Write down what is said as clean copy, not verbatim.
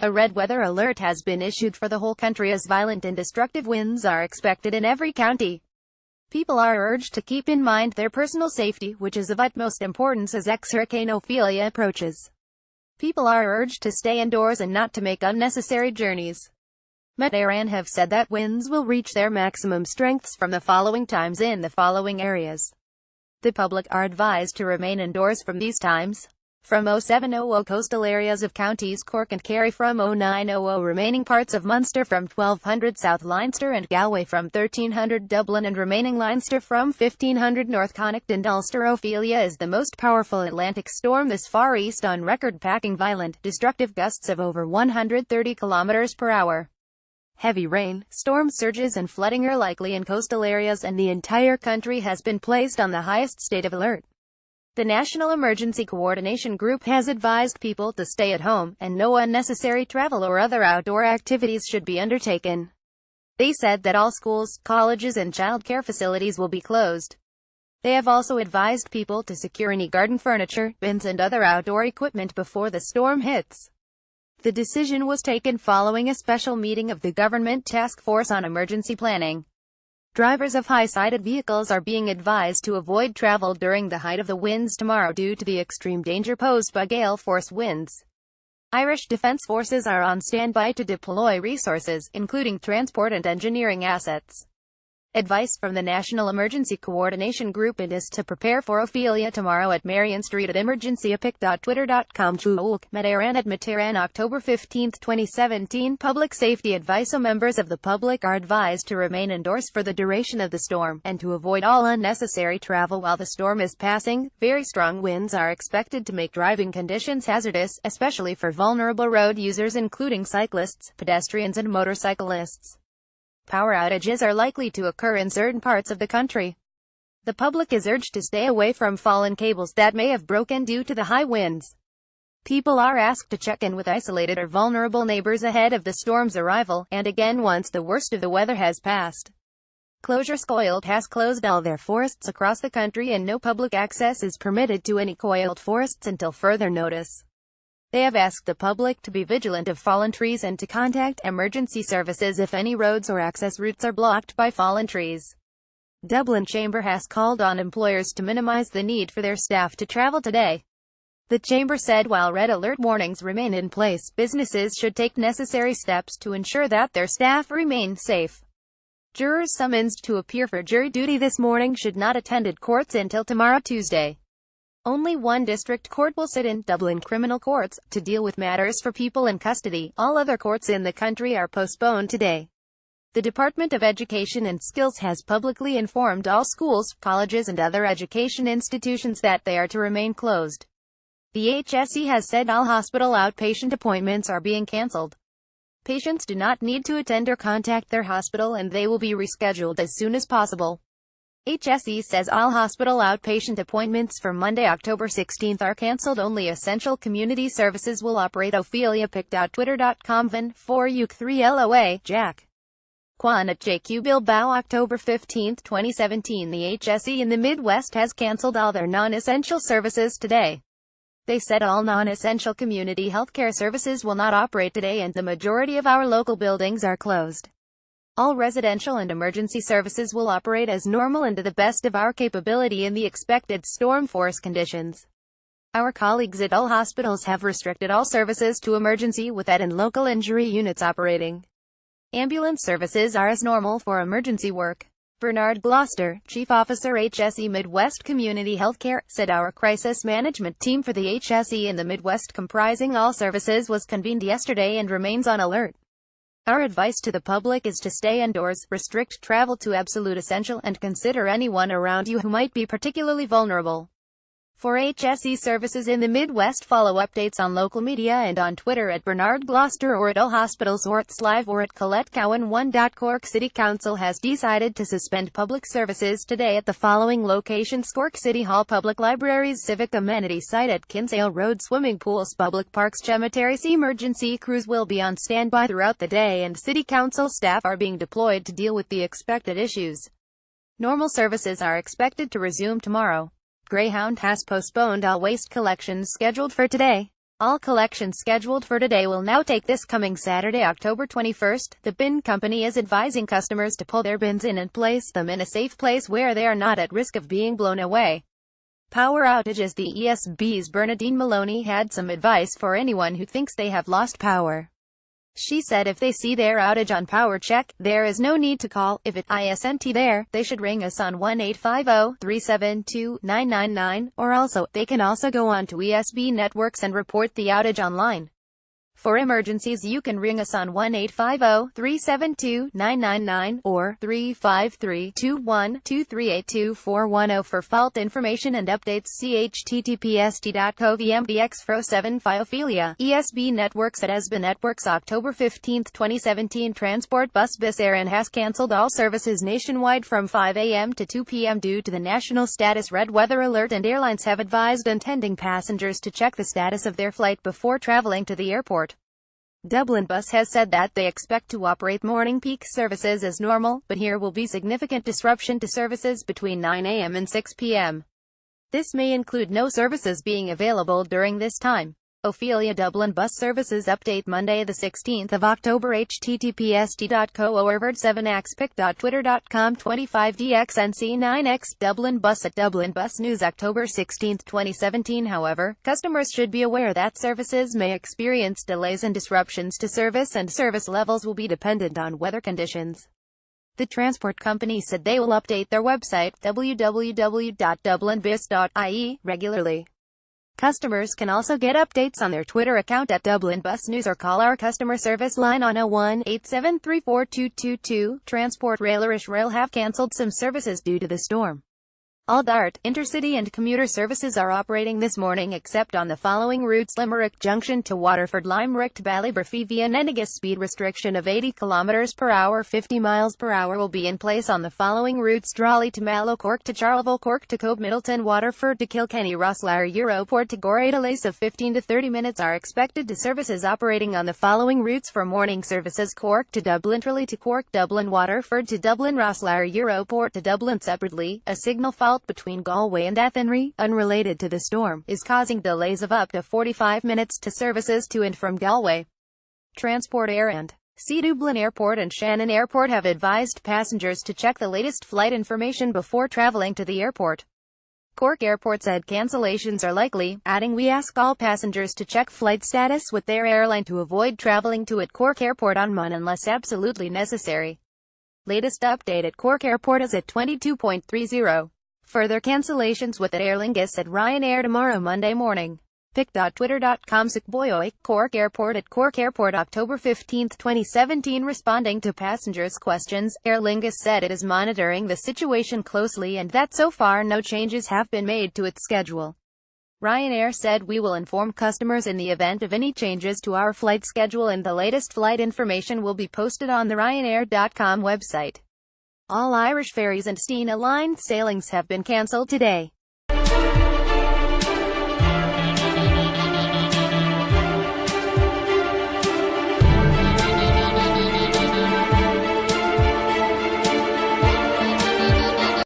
A red weather alert has been issued for the whole country as violent and destructive winds are expected in every county. People are urged to keep in mind their personal safety, which is of utmost importance as Hurricane Ophelia approaches. People are urged to stay indoors and not to make unnecessary journeys. eireann have said that winds will reach their maximum strengths from the following times in the following areas. The public are advised to remain indoors from these times: from 07:00 coastal areas of counties Cork and Kerry, from 09:00 remaining parts of Munster, from 1200 South Leinster and Galway, from 1300 Dublin and remaining Leinster, from 1500 North Connacht and Ulster. Ophelia is the most powerful Atlantic storm this far east on record, packing violent, destructive gusts of over 130 km per hour. Heavy rain, storm surges and flooding are likely in coastal areas, and the entire country has been placed on the highest state of alert. The National Emergency Coordination Group has advised people to stay at home, and no unnecessary travel or other outdoor activities should be undertaken. They said that all schools, colleges and childcare facilities will be closed. They have also advised people to secure any garden furniture, bins and other outdoor equipment before the storm hits. The decision was taken following a special meeting of the Government Task Force on Emergency Planning. Drivers of high-sided vehicles are being advised to avoid travel during the height of the winds tomorrow due to the extreme danger posed by gale-force winds. Irish Defence Forces are on standby to deploy resources, including transport and engineering assets. Advice from the National Emergency Coordination Group is to prepare for Ophelia tomorrow at Marion Street at emergencyepic.twitter.com. eireann at eireann, October 15, 2017. Public safety advice: members of the public are advised to remain indoors for the duration of the storm, and to avoid all unnecessary travel while the storm is passing. Very strong winds are expected to make driving conditions hazardous, especially for vulnerable road users including cyclists, pedestrians and motorcyclists. Power outages are likely to occur in certain parts of the country. The public is urged to stay away from fallen cables that may have broken due to the high winds. People are asked to check in with isolated or vulnerable neighbors ahead of the storm's arrival, and again once the worst of the weather has passed. Coiled has closed all their forests across the country, and no public access is permitted to any coiled forests until further notice. They have asked the public to be vigilant of fallen trees and to contact emergency services if any roads or access routes are blocked by fallen trees. Dublin Chamber has called on employers to minimize the need for their staff to travel today. The Chamber said while red alert warnings remain in place, businesses should take necessary steps to ensure that their staff remain safe. Jurors summoned to appear for jury duty this morning should not attend courts until tomorrow, Tuesday. Only one district court will sit in, Dublin Criminal Courts, to deal with matters for people in custody. All other courts in the country are postponed today. The Department of Education and Skills has publicly informed all schools, colleges and other education institutions that they are to remain closed. The HSE has said all hospital outpatient appointments are being cancelled. Patients do not need to attend or contact their hospital, and they will be rescheduled as soon as possible. HSE says all hospital outpatient appointments for Monday, October 16 are cancelled. Only essential community services will operate. Ophelia.twitter.com. Van 4 UK 3 LOA, Jack. Kwan at JQ Bilbao, October 15, 2017. The HSE in the Midwest has cancelled all their non-essential services today. They said all non-essential community healthcare services will not operate today, and the majority of our local buildings are closed. All residential and emergency services will operate as normal and to the best of our capability in the expected storm force conditions. Our colleagues at all hospitals have restricted all services to emergency with ED and local injury units operating. Ambulance services are as normal for emergency work. Bernard Gloucester, Chief Officer HSE Midwest Community Healthcare, said our crisis management team for the HSE in the Midwest, comprising all services, was convened yesterday and remains on alert. Our advice to the public is to stay indoors, restrict travel to absolute essential, and consider anyone around you who might be particularly vulnerable. For HSE services in the Midwest, follow updates on local media and on Twitter at Bernard Gloucester or at all hospitals or it's live or at Colette Cowan 1. Cork City Council has decided to suspend public services today at the following locations: Cork City Hall, Public Libraries, Civic Amenity Site at Kinsale Road, Swimming Pools, Public Parks, Cemeteries. Emergency crews will be on standby throughout the day, and City Council staff are being deployed to deal with the expected issues. Normal services are expected to resume tomorrow. Greyhound has postponed all waste collections scheduled for today. All collections scheduled for today will now take this coming Saturday, October 21st. The bin company is advising customers to pull their bins in and place them in a safe place where they are not at risk of being blown away. Power outages. The ESB's Bernadine Maloney had some advice for anyone who thinks they have lost power. She said if they see their outage on Power Check, there is no need to call. If it isn't there, they should ring us on 1-850-372-999, or also, they can also go on to ESB Networks and report the outage online. For emergencies, you can ring us on 1-850-372-999 or 353-212-382-410 for fault information and updates. https://t.co/vmdx/7 Phiophilia. ESB Networks. At ESB Networks, October 15, 2017. Transport bus eireann has cancelled all services nationwide from 5 a.m. to 2 p.m. due to the national status red weather alert, and airlines have advised intending passengers to check the status of their flight before traveling to the airport. Dublin Bus has said that they expect to operate morning peak services as normal, but here will be significant disruption to services between 9 a.m. and 6 p.m. This may include no services being available during this time. Ophelia. Dublin Bus Services Update Monday the 16th of October. https://t.co/7expec.twitter.com 25DXNC9X Dublin Bus. At Dublin Bus News October 16, 2017. However, customers should be aware that services may experience delays and disruptions to service, and service levels will be dependent on weather conditions. The transport company said they will update their website, www.dublinbus.ie, regularly. Customers can also get updates on their Twitter account at Dublin Bus News, or call our customer service line on 018734222. Transport. Irish Rail have cancelled some services due to the storm. All DART, intercity and commuter services are operating this morning except on the following routes: Limerick Junction to Waterford, Limerick to Ballybofey via Nenagh. Speed restriction of 80 km per hour, 50 miles per hour will be in place on the following routes: Drogheda to Mallow, Cork to Charleville, Cork to Cobe Middleton, Waterford to Kilkenny, Rosslare Europort to Gorey. Delays of 15 to 30 minutes are expected to services operating on the following routes for morning services: Cork to Dublin, Tralee to Cork, Dublin, Waterford to Dublin, Rosslare Europort to Dublin. Separately, a signal fault between Galway and Athenry, unrelated to the storm, is causing delays of up to 45 minutes to services to and from Galway. Transport. eireann. Dublin Airport and Shannon Airport have advised passengers to check the latest flight information before traveling to the airport. Cork Airport said cancellations are likely, adding, "We ask all passengers to check flight status with their airline to avoid traveling to Cork Airport on Mon unless absolutely necessary." Latest update at Cork Airport is at 22.30. Further cancellations with Aer Lingus at Ryanair tomorrow, Monday morning. pic.twitter.com Boyoik. Cork Airport. At Cork Airport, October 15, 2017. Responding to passengers' questions, Aer Lingus said it is monitoring the situation closely and that so far no changes have been made to its schedule. Ryanair said, "We will inform customers in the event of any changes to our flight schedule, and the latest flight information will be posted on the Ryanair.com website." All Irish ferries and Stena Line sailings have been cancelled today.